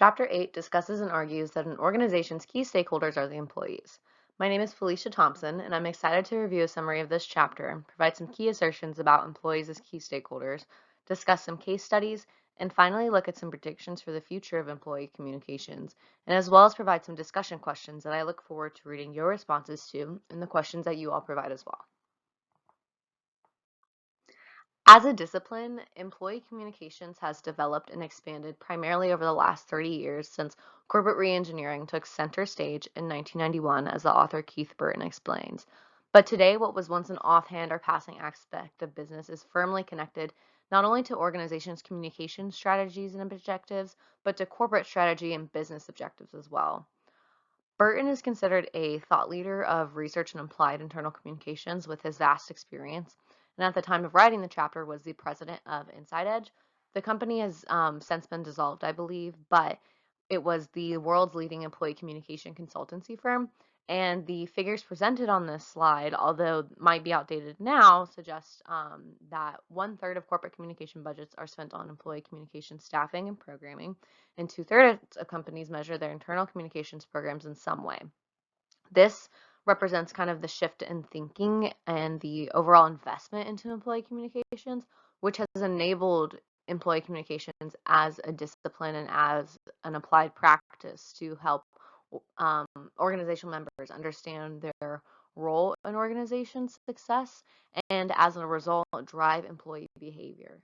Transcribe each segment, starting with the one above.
Chapter 8 discusses and argues that an organization's key stakeholders are the employees. My name is Felicia Thompson, and I'm excited to review a summary of this chapter, provide some key assertions about employees as key stakeholders, discuss some case studies, and finally look at some predictions for the future of employee communications, and as well as provide some discussion questions that I look forward to reading your responses to and the questions that you all provide as well. As a discipline, employee communications has developed and expanded primarily over the last 30 years since corporate reengineering took center stage in 1991, as the author Keith Burton explains. But today, what was once an offhand or passing aspect of business is firmly connected not only to organizations' communication strategies and objectives, but to corporate strategy and business objectives as well. Burton is considered a thought leader of research and applied internal communications with his vast experience, and at the time of writing the chapter was the president of Inside Edge. The company has since been dissolved, I believe, but it was the world's leading employee communication consultancy firm. And the figures presented on this slide, although might be outdated now, suggest that 1/3 of corporate communication budgets are spent on employee communication staffing and programming, and 2/3 of companies measure their internal communications programs in some way. This represents kind of the shift in thinking and the overall investment into employee communications, which has enabled employee communications as a discipline and as an applied practice to help um, organizational members understand their role in organization success and as a result drive employee behavior.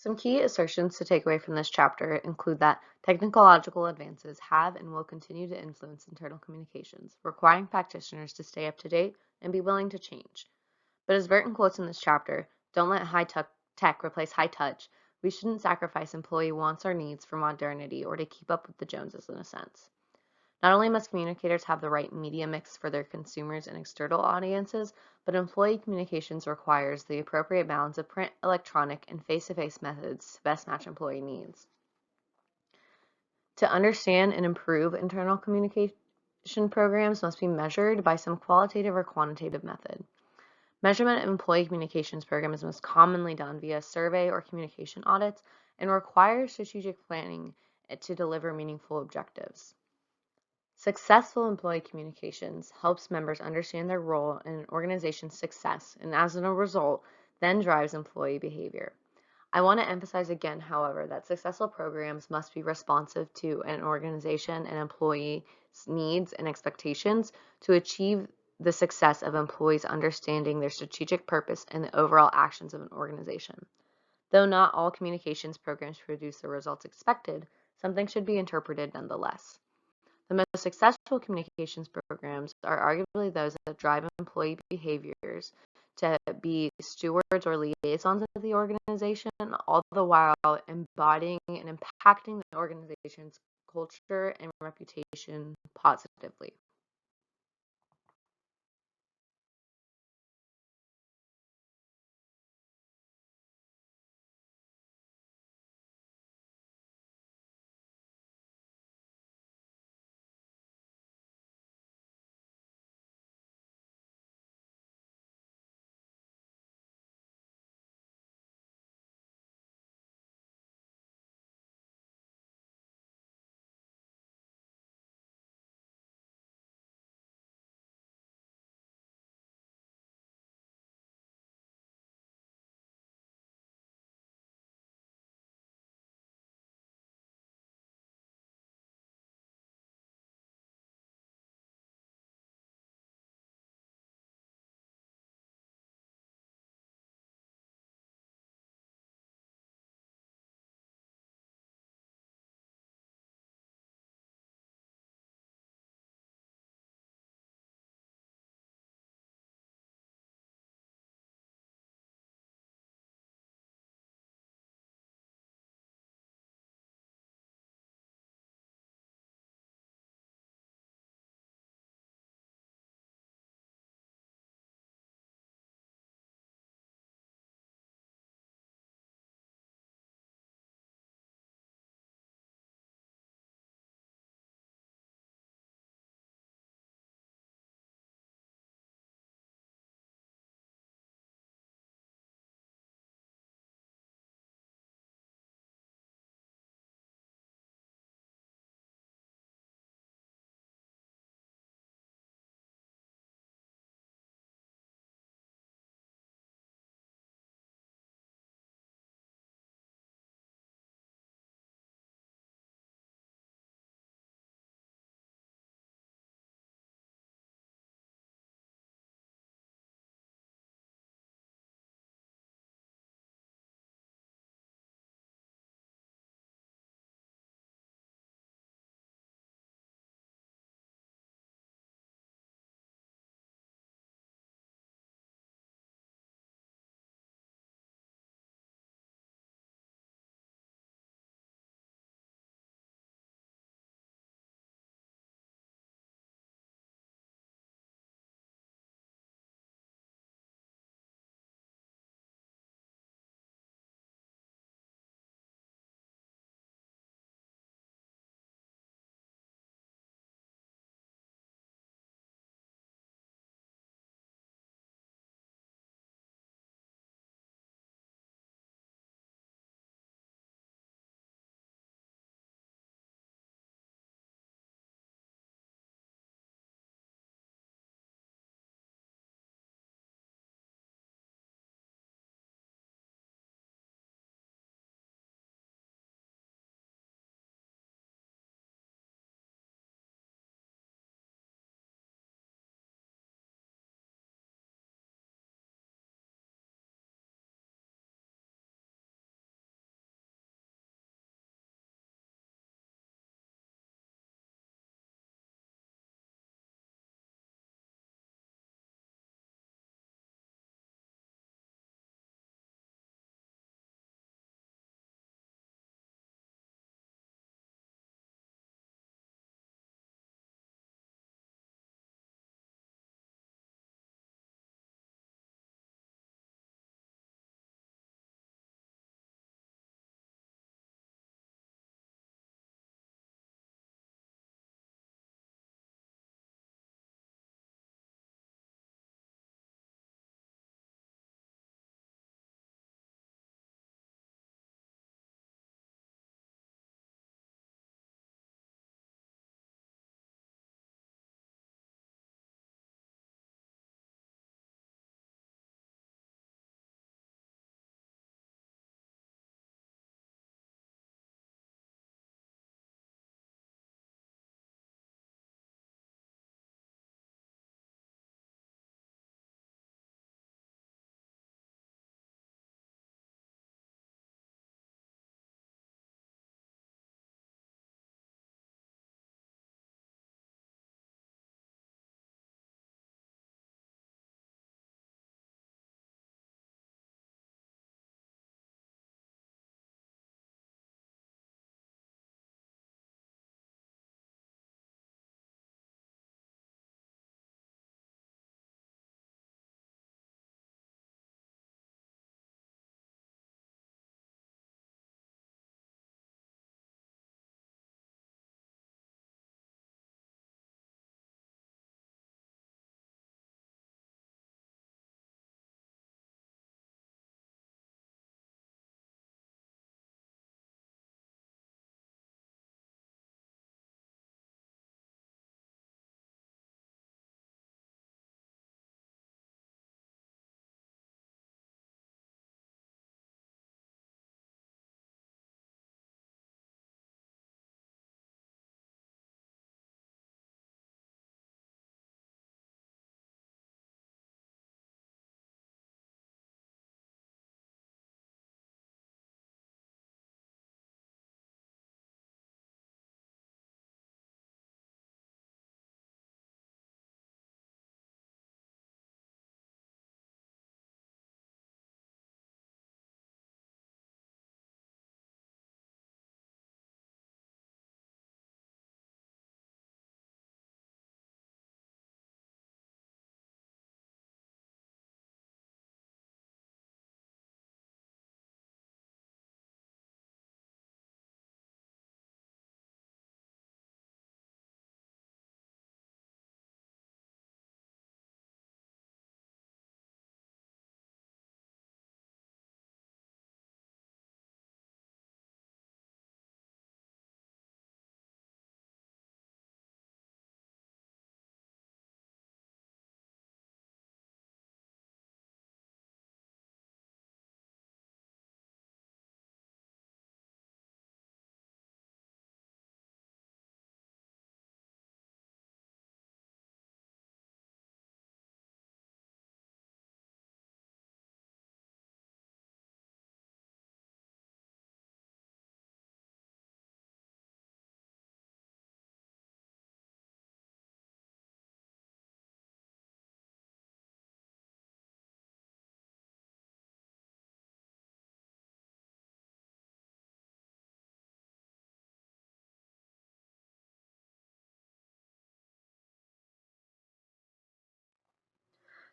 Some key assertions to take away from this chapter include that technological advances have and will continue to influence internal communications, requiring practitioners to stay up to date and be willing to change. But as Burton quotes in this chapter, don't let tech replace high touch. We shouldn't sacrifice employee wants or needs for modernity or to keep up with the Joneses in a sense. Not only must communicators have the right media mix for their consumers and external audiences, but employee communications requires the appropriate balance of print, electronic, and face-to-face methods to best match employee needs. To understand and improve internal communication programs must be measured by some qualitative or quantitative method. Measurement of employee communications program is most commonly done via survey or communication audits and requires strategic planning to deliver meaningful objectives. Successful employee communications helps members understand their role in an organization's success and as a result, then drives employee behavior. I want to emphasize again, however, that successful programs must be responsive to an organization and employees' needs and expectations to achieve the success of employees understanding their strategic purpose and the overall actions of an organization. Though not all communications programs produce the results expected, something should be interpreted nonetheless. The most successful communications programs are arguably those that drive employee behaviors to be stewards or liaisons of the organization, all the while embodying and impacting the organization's culture and reputation positively.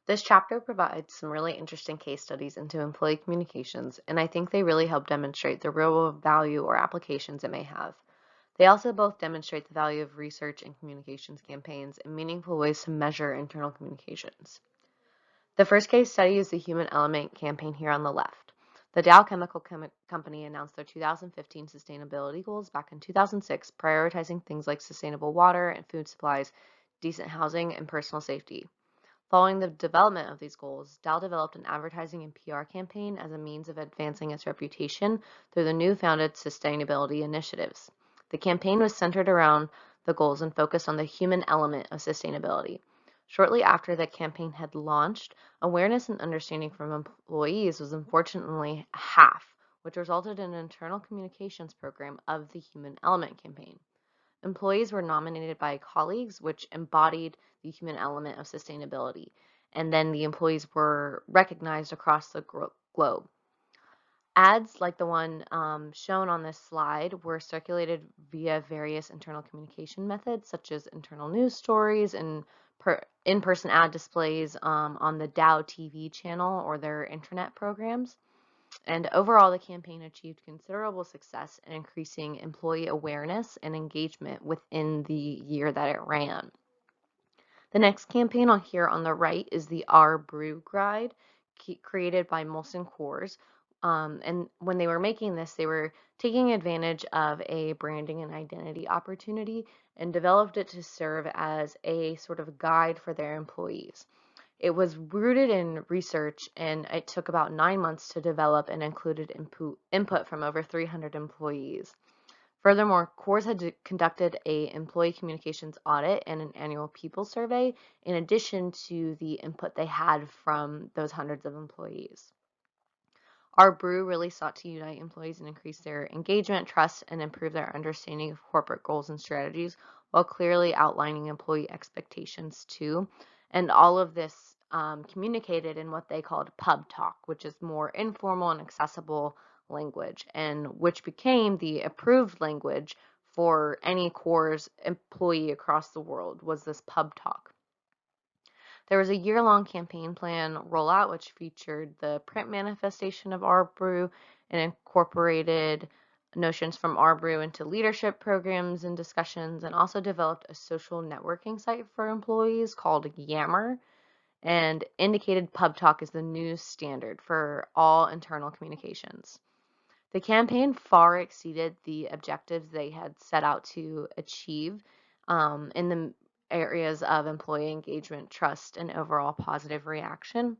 This chapter provides some really interesting case studies into employee communications, and I think they really help demonstrate the real value or applications it may have. They also both demonstrate the value of research and communications campaigns and meaningful ways to measure internal communications. The first case study is the Human Element campaign here on the left. The Dow Chemical Company announced their 2015 sustainability goals back in 2006, prioritizing things like sustainable water and food supplies, decent housing, and personal safety. Following the development of these goals, Dow developed an advertising and PR campaign as a means of advancing its reputation through the new founded sustainability initiatives. The campaign was centered around the goals and focused on the human element of sustainability. Shortly after the campaign had launched, awareness and understanding from employees was unfortunately half, which resulted in an internal communications program of the Human Element campaign. Employees were nominated by colleagues, which embodied the human element of sustainability, and then the employees were recognized across the globe. Ads like the one shown on this slide were circulated via various internal communication methods, such as internal news stories and in-person ad displays on the Dow TV channel or their intranet programs. And overall, the campaign achieved considerable success in increasing employee awareness and engagement within the year that it ran. The next campaign on here on the right is the Our Brew Guide, created by Molson Coors. And when they were making this, they were taking advantage of a branding and identity opportunity and developed it to serve as a sort of guide for their employees. It was rooted in research, and it took about 9 months to develop and included input from over 300 employees. Furthermore, Coors had conducted a employee communications audit and an annual people survey in addition to the input they had from those hundreds of employees. Our brew really sought to unite employees and increase their engagement, trust, and improve their understanding of corporate goals and strategies while clearly outlining employee expectations too. And all of this communicated in what they called pub talk, which is more informal and accessible language, and which became the approved language for any Coors employee across the world was this pub talk. There was a year-long campaign plan rollout which featured the print manifestation of Our Brew and incorporated notions from Our Brew into leadership programs and discussions, and also developed a social networking site for employees called Yammer, and indicated pub talk as the new standard for all internal communications. The campaign far exceeded the objectives they had set out to achieve in the areas of employee engagement, trust, and overall positive reaction.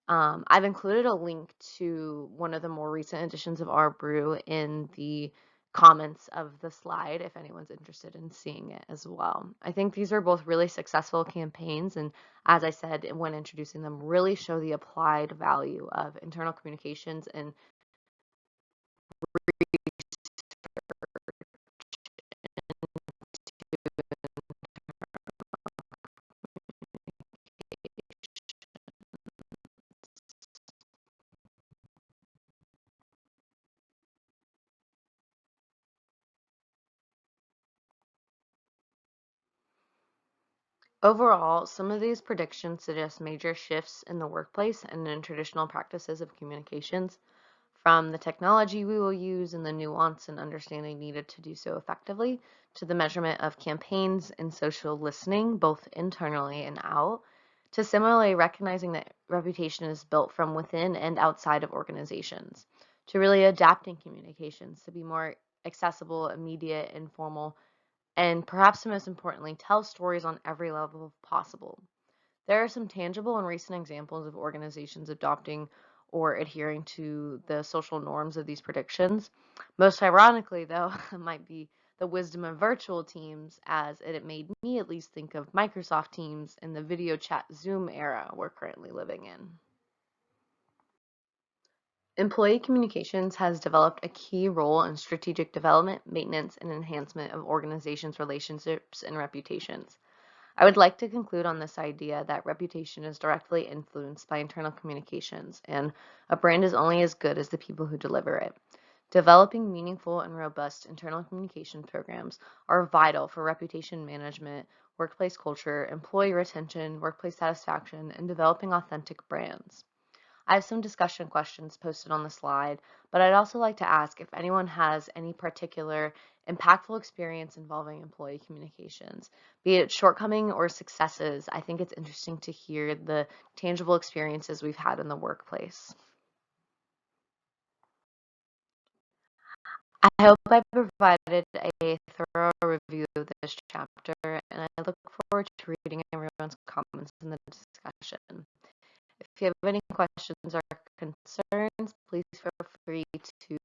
I've included a link to one of the more recent editions of Our Brew in the comments of the slide if anyone's interested in seeing it as well. I think these are both really successful campaigns, and as I said when introducing them, really show the applied value of internal communications and overall, some of these predictions suggest major shifts in the workplace and in traditional practices of communications, from the technology we will use and the nuance and understanding needed to do so effectively, to the measurement of campaigns and social listening, both internally and out, to similarly recognizing that reputation is built from within and outside of organizations, to really adapting communications to be more accessible, immediate, informal, and perhaps most importantly, tell stories on every level possible. There are some tangible and recent examples of organizations adopting or adhering to the social norms of these predictions. Most ironically, though, might be the wisdom of virtual teams, as it made me at least think of Microsoft Teams and the video chat Zoom era we're currently living in. Employee communications has developed a key role in strategic development, maintenance, and enhancement of organizations' relationships and reputations. I would like to conclude on this idea that reputation is directly influenced by internal communications, and a brand is only as good as the people who deliver it. Developing meaningful and robust internal communication programs are vital for reputation management workplace culture, employee retention, workplace satisfaction, and developing authentic brands. I have some discussion questions posted on the slide, but I'd also like to ask if anyone has any particular impactful experience involving employee communications, be it shortcoming or successes. I think it's interesting to hear the tangible experiences we've had in the workplace. I hope I provided a thorough review of this chapter, and I look forward to reading everyone's comments in the discussion. If you have any questions or concerns, please feel free to